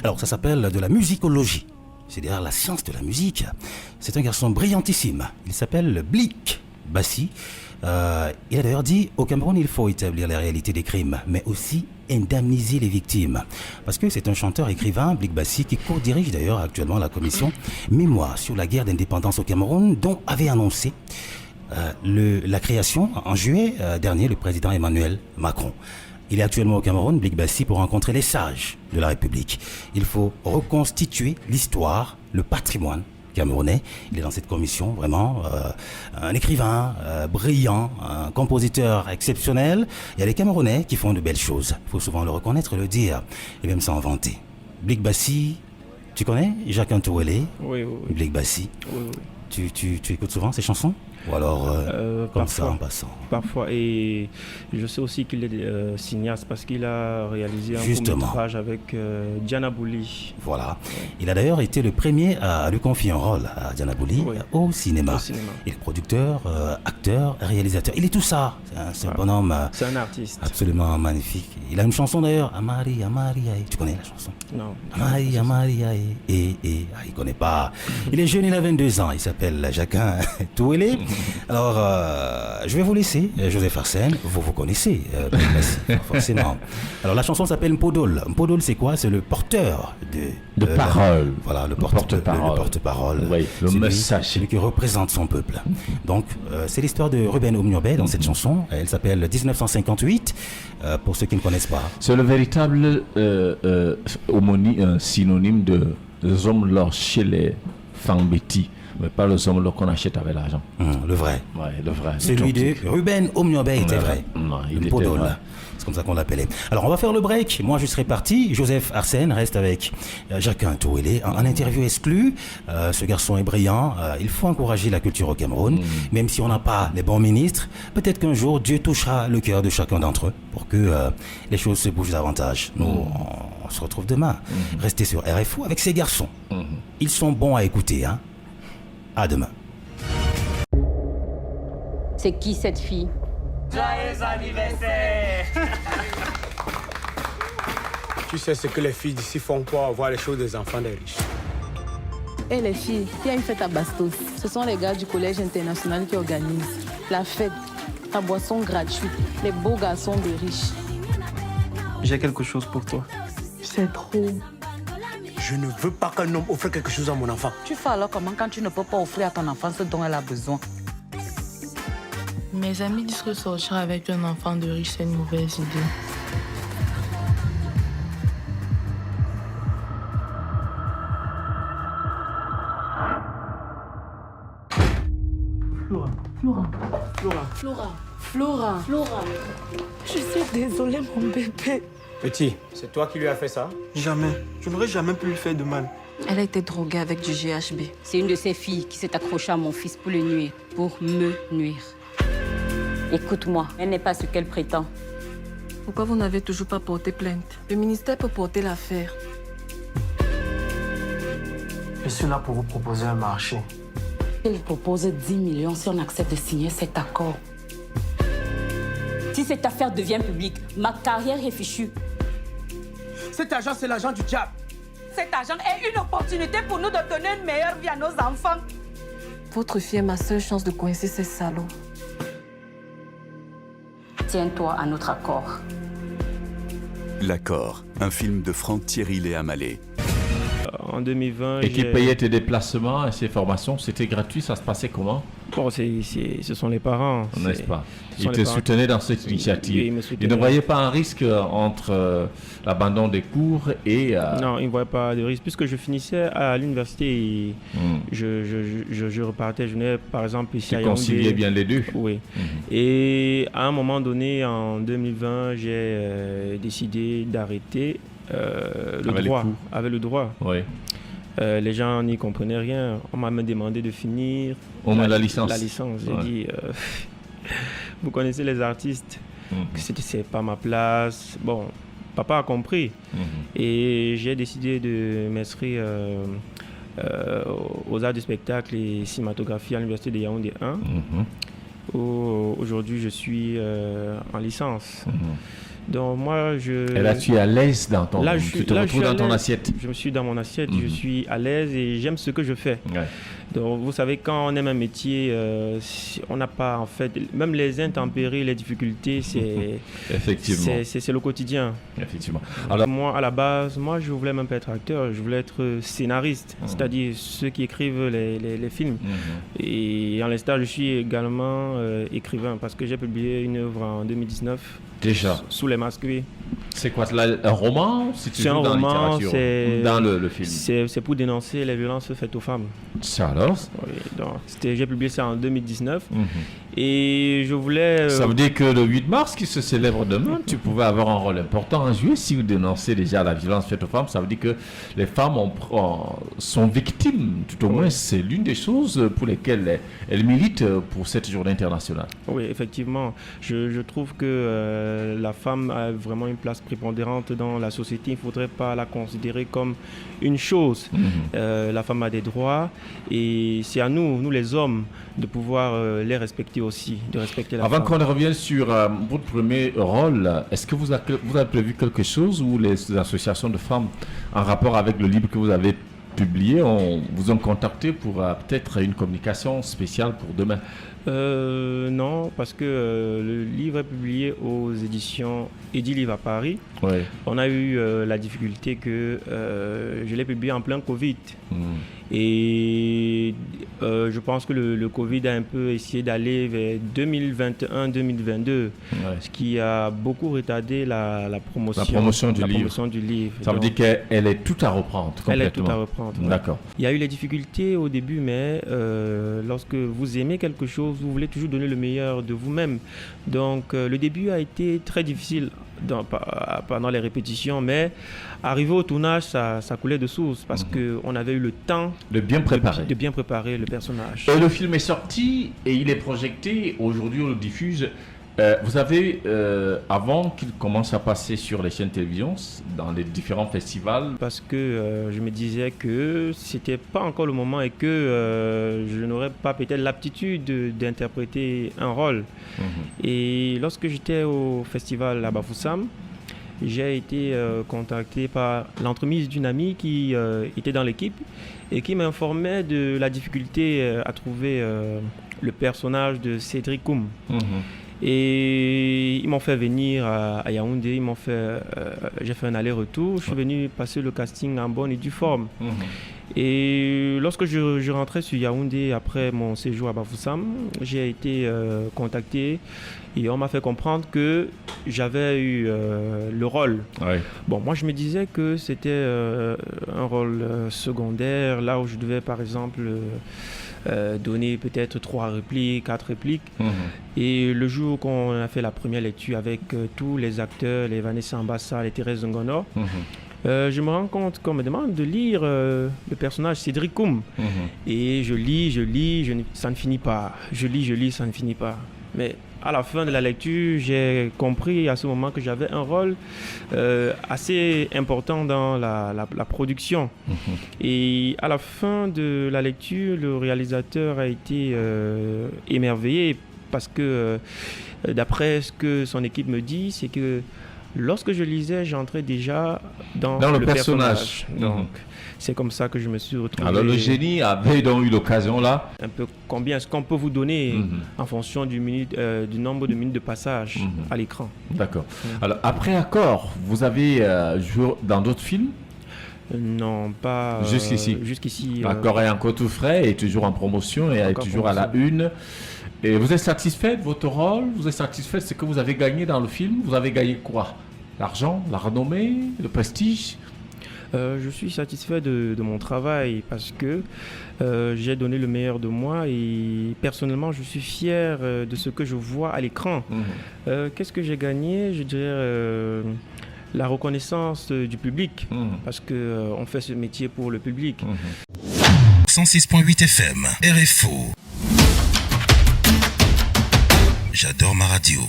Alors, ça s'appelle de la musicologie. C'est-à-dire la science de la musique. C'est un garçon brillantissime. Il s'appelle Blick Bassi. Il a d'ailleurs dit, au Cameroun, il faut établir la réalité des crimes, mais aussi indemniser les victimes. Parce que c'est un chanteur-écrivain, Blick Bassi, qui co-dirige d'ailleurs actuellement la commission Mémoire sur la guerre d'indépendance au Cameroun, dont avait annoncé la création en juillet dernier le président Emmanuel Macron. Il est actuellement au Cameroun, Blick Bassi, pour rencontrer les sages de la République. Il faut reconstituer l'histoire, le patrimoine camerounais. Il est dans cette commission, vraiment un écrivain brillant, un compositeur exceptionnel. Il y a des Camerounais qui font de belles choses. Il faut souvent le reconnaître, le dire, et même s'en vanter. Blick Bassi, tu connais Jacques Ntouélé? Oui. Blick Bassi. Oui. Tu écoutes souvent ces chansons? Ou alors comme parfois, ça en passant? Parfois, et je sais aussi qu'il est cinéaste parce qu'il a réalisé un court-métrage avec Diana Bouli. Voilà. Il a d'ailleurs été le premier à lui confier un rôle à Diana Bouli au cinéma. Il est producteur, acteur, réalisateur. Il est tout ça. C'est un bonhomme. C'est un artiste. Absolument magnifique. Il a une chanson d'ailleurs, Amari, Amari, tu connais la chanson? Non. Amari, Amari, il connaît pas. Il est jeune, il a 22 ans. Il s'appelle Jacques Ntouélé. Alors, je vais vous laisser, Joseph Arsène, vous connaissez, forcément. Alors, la chanson s'appelle Mpodol. Mpodol, c'est quoi? C'est le porteur de parole. Voilà, le porte-parole. Oui, le message. Celui qui représente son peuple. Donc, c'est l'histoire de Ruben Omniobé dans cette chanson. Elle s'appelle 1958, pour ceux qui ne connaissent pas. C'est le véritable synonyme de hommes lors chez les Fangbetti. Mais pas le somme qu'on achète avec l'argent. Le vrai. Ouais, le vrai. Celui de Ruben Omniobé était vrai. Non, il était Podol. vrai. C'est comme ça qu'on l'appelait. Alors, on va faire le break. Moi, je serai parti. Joseph Arsène reste avec Jacques Ntouélé en interview exclue. Ce garçon est brillant. Il faut encourager la culture au Cameroun. Même si on n'a pas les bons ministres, peut-être qu'un jour, Dieu touchera le cœur de chacun d'entre eux pour que les choses se bougent davantage. Nous, on se retrouve demain. Restez sur RFO avec ces garçons. Ils sont bons à écouter, hein. À demain. C'est qui cette fille? Joyeux anniversaire! Tu sais ce que les filles d'ici font pour avoir les choses des enfants des riches. Et les filles, il y a une fête à Bastos. Ce sont les gars du collège international qui organisent la fête, la boisson gratuite, les beaux garçons des riches. J'ai quelque chose pour toi. C'est trop. Je ne veux pas qu'un homme offre quelque chose à mon enfant. Tu fais alors comment quand tu ne peux pas offrir à ton enfant ce dont elle a besoin? Mes amis disent que sortir avec un enfant de riche, c'est une mauvaise idée. Flora. Je suis désolée, mon bébé. Petit, c'est toi qui lui as fait ça? Jamais. Je n'aurais jamais pu lui faire de mal. Elle a été droguée avec du GHB. C'est une de ces filles qui s'est accrochée à mon fils pour le nuire, pour me nuire. Écoute-moi, elle n'est pas ce qu'elle prétend. Pourquoi vous n'avez toujours pas porté plainte? Le ministère peut porter l'affaire. Je suis là pour vous proposer un marché. Elle propose 10 millions si on accepte de signer cet accord. Si cette affaire devient publique, ma carrière est fichue. Cet argent, c'est l'argent du diable. Cet argent est une opportunité pour nous de donner une meilleure vie à nos enfants. Votre fille est ma seule chance de coincer ces salauds. Tiens-toi à notre accord. L'accord, un film de Franck Thierry Léamalé. En 2020, et qui payait tes déplacements et ses formations, c'était gratuit, ça se passait comment? Bon, ce sont les parents. N'est-ce pas? Ils te soutenaient dans cette initiative. Ils ne voyaient pas un risque entre l'abandon des cours et... Non, ils ne voyaient pas de risque. Puisque je finissais à l'université et je repartais, je venais par exemple ici à Yaoundé. Tu conciliais bien les deux? Oui. Et à un moment donné, en 2020, j'ai décidé d'arrêter avec le droit. Oui. Les gens n'y comprenaient rien. On m'a même demandé de finir la licence. J'ai dit, vous connaissez les artistes, que c'est pas ma place. Bon, papa a compris. Et j'ai décidé de m'inscrire aux arts du spectacle et cinématographie à l'université de Yaoundé 1. Où aujourd'hui je suis en licence. Donc moi, Et là, tu es à l'aise dans ton... tu te retrouves dans ton assiette. Je me suis dans mon assiette, je suis à l'aise et j'aime ce que je fais. Ouais. Donc vous savez, quand on aime un métier, on n'a pas, en fait, même les intempéries, les difficultés, c'est le quotidien. Effectivement. Alors moi, à la base, je voulais même pas être acteur, je voulais être scénariste, c'est-à-dire ceux qui écrivent les films. Et en l'instant, je suis également écrivain parce que j'ai publié une œuvre en 2019. Déjà. Sous les masques, oui. C'est quoi, un roman? C'est un roman, c'est dans le film. C'est pour dénoncer les violences faites aux femmes. Ça alors? Oui, j'ai publié ça en 2019 et je voulais... Ça veut dire que le 8 mars qui se célèbre demain, tu pouvais avoir un rôle important à jouer si vous dénoncez déjà la violence faite aux femmes. Ça veut dire que les femmes sont victimes, tout au moins c'est l'une des choses pour lesquelles elles militent pour cette journée internationale. Oui, effectivement. Je trouve que la femme a vraiment une place prépondérante dans la société. Il ne faudrait pas la considérer comme une chose. La femme a des droits et c'est à nous les hommes, de pouvoir les respecter aussi, de respecter la femme. Avant qu'on revienne sur votre premier rôle, est-ce que vous avez prévu quelque chose où les associations de femmes en rapport avec le livre que vous avez publié vous ont contacté pour peut-être une communication spéciale pour demain? Non, parce que le livre est publié aux éditions Edilivre à Paris. Ouais. On a eu la difficulté que je l'ai publié en plein Covid. Et je pense que le Covid a un peu essayé d'aller vers 2021-2022, ce qui a beaucoup retardé la promotion du livre. Ça veut dire qu'elle est toute à reprendre complètement. Elle est toute à reprendre. D'accord. Il y a eu les difficultés au début, mais lorsque vous aimez quelque chose, vous voulez toujours donner le meilleur de vous-même. Donc le début a été très difficile pendant les répétitions, mais arrivé au tournage, ça coulait de source parce qu'on avait eu le temps de bien préparer le personnage. Et le film est sorti et il est projeté. Aujourd'hui, on le diffuse. Vous avez, avant qu'il commence à passer sur les chaînes télévision, dans les différents festivals... Parce que je me disais que c'était pas encore le moment et que je n'aurais pas peut-être l'aptitude d'interpréter un rôle. Et lorsque j'étais au festival à Bafoussam, j'ai été contacté par l'entremise d'une amie qui était dans l'équipe et qui m'informait de la difficulté à trouver le personnage de Cédric Koum. Et ils m'ont fait venir à Yaoundé, j'ai fait un aller-retour, je suis venu passer le casting en bonne et due forme. Et lorsque je rentrais sur Yaoundé après mon séjour à Bafoussam, j'ai été contacté et on m'a fait comprendre que j'avais eu le rôle. Bon, moi je me disais que c'était un rôle secondaire, là où je devais par exemple donner peut-être 3 répliques, 4 répliques. Et le jour qu'on a fait la première lecture avec tous les acteurs, les Vanessa Ambassa, les Thérèse Ngono, je me rends compte qu'on me demande de lire le personnage Cédric Koum. Et je lis, ça ne finit pas. Je lis, ça ne finit pas. Mais à la fin de la lecture, j'ai compris à ce moment que j'avais un rôle assez important dans la production. Et à la fin de la lecture, le réalisateur a été émerveillé parce que d'après ce que son équipe me dit, c'est que lorsque je lisais, j'entrais déjà dans le personnage. Donc, c'est comme ça que je me suis retrouvé. Alors, le génie avait donc eu l'occasion là. Un peu combien est-ce qu'on peut vous donner en fonction du nombre de minutes de passage à l'écran. D'accord. Alors, après Accord, vous avez joué dans d'autres films? Non, pas jusqu'ici. Accord est encore tout frais et toujours en promotion et toujours à la une. Et vous êtes satisfait de votre rôle? Vous êtes satisfait de ce que vous avez gagné dans le film? Vous avez gagné quoi? L'argent, la renommée, le prestige? Je suis satisfait de mon travail parce que j'ai donné le meilleur de moi et personnellement je suis fier de ce que je vois à l'écran. Qu'est-ce que j'ai gagné? Je dirais la reconnaissance du public parce qu'on fait ce métier pour le public. 106.8 FM, RFO. J'adore ma radio.